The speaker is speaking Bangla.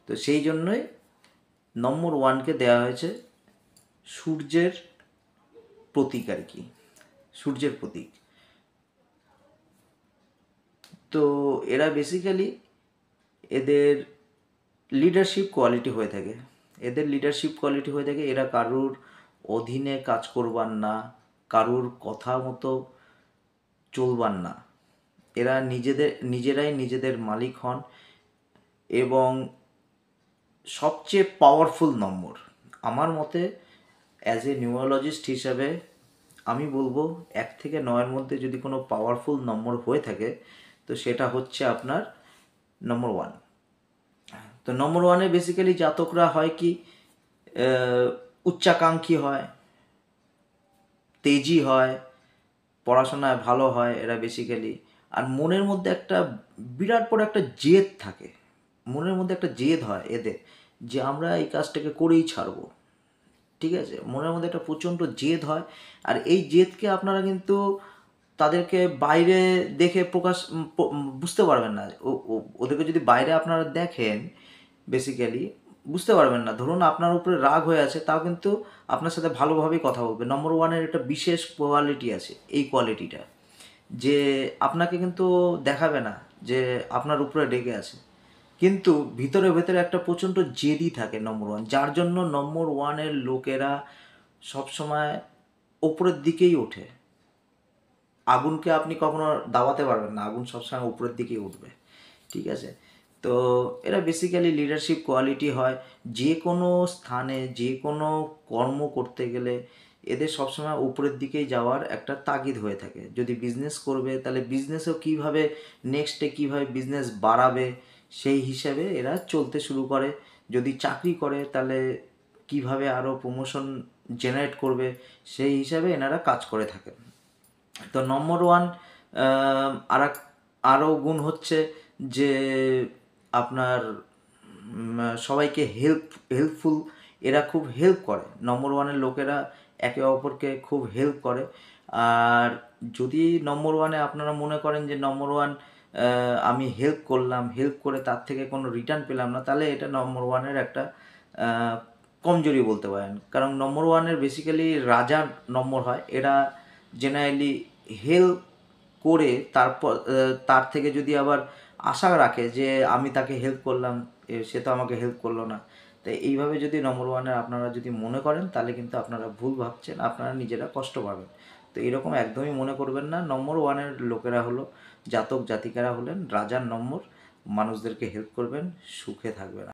তো সেই জন্যই নম্বর ওয়ানকে দেওয়া হয়েছে সূর্যের প্রতীক আর কি, সূর্যের প্রতীক। তো এরা বেসিক্যালি এদের লিডারশিপ কোয়ালিটি হয়ে থাকে, এরা কারুর অধীনে কাজ করবার না, কারুর কথা মতো চলবার না, এরা নিজেরাই নিজেদের মালিক হন। এবং সবচেয়ে পাওয়ারফুল নম্বর আমার মতে, অ্যাজ এ নিউমোলজিস্ট হিসাবে আমি বলবো 1 থেকে 9-এর মধ্যে যদি কোনো পাওয়ারফুল নম্বর হয়ে থাকে তো সেটা হচ্ছে আপনার নম্বর ওয়ান। তো নম্বর ওয়ানে বেসিক্যালি জাতকরা হয় কি, উচ্চাকাঙ্ক্ষী হয়, তেজি হয়, পড়াশোনায় ভালো হয় এরা বেসিক্যালি। আর মনের মধ্যে একটা বিরাট বড় একটা জেদ থাকে, মনের মধ্যে একটা জেদ হয় এদের, যে আমরা এই কাজটাকে করেই ছাড়বো। ঠিক আছে, মনের মধ্যে একটা প্রচণ্ড জেদ হয়। আর এই জেদকে আপনারা কিন্তু তাদেরকে বাইরে দেখে বুঝতে পারবেন না। ওদেরকে যদি বাইরে আপনারা দেখেন বেসিক্যালি বুঝতে পারবেন না। ধরুন আপনার উপরে রাগ হয়ে আছে, তাও কিন্তু আপনার সাথে ভালোভাবেই কথা বলবে। নম্বর ওয়ানের একটা বিশেষ কোয়ালিটি আছে, এই কোয়ালিটিটা, যে আপনাকে কিন্তু দেখাবে না যে আপনার উপরে রেগে আছে, কিন্তু ভিতরে ভেতরে একটা প্রচণ্ড জেদি থাকে নম্বর ওয়ান, যার জন্য নম্বর ওয়ানের লোকেরা সবসময় ওপরের দিকেই ওঠে। আগুনকে আপনি কখনো দাবাতে পারবেন না, আগুন সবসময় উপরের দিকেই উঠবে। ঠিক আছে, তো এরা বেসিক্যালি লিডারশিপ কোয়ালিটি হয়। যে কোনো স্থানে যে কোনো কর্ম করতে গেলে এদের সবসময় উপরের দিকেই যাওয়ার একটা তাগিদ হয়ে থাকে। যদি বিজনেস করবে তাহলে বিজনেসও কীভাবে নেক্সটে কীভাবে বিজনেস বাড়াবে সেই হিসাবে এরা চলতে শুরু করে। যদি চাকরি করে তাহলে কিভাবে আরও প্রমোশন জেনারেট করবে সেই হিসাবে এনারা কাজ করে থাকেন। তো নম্বর ওয়ান আরও গুণ হচ্ছে যে আপনার সবাইকে হেল্পফুল, এরা খুব হেল্প করে। নম্বর ওয়ানের লোকেরা একে অপরকে খুব হেল্প করে। আর যদি নম্বর ওয়ানে আপনারা মনে করেন যে নম্বর ওয়ান আমি হেল্প করলাম, হেল্প করে তার থেকে কোনো রিটার্ন পেলাম না, তাহলে এটা নম্বর ওয়ানের একটা কমজোরি বলতে পারেন। কারণ নম্বর ওয়ানের বেসিক্যালি রাজার নম্বর হয়, এরা জেনারেলি হেল্প করে তারপর তার থেকে যদি আবার আশা রাখে যে আমি তাকে হেল্প করলাম, সে তো আমাকে হেল্প করলো না। তাই এইভাবে যদি নম্বর ওয়ানের আপনারা যদি মনে করেন তাহলে কিন্তু আপনারা ভুল ভাবছেন, আপনারা নিজেরা কষ্ট পাবেন। তো এরকম একদমই মনে করবেন না। নম্বর ওয়ানের লোকেরা হলো, জাতক জাতিকারা হলেন রাজার নম্বর, মানুষদেরকে হেল্প করবেন, সুখে থাকবেন।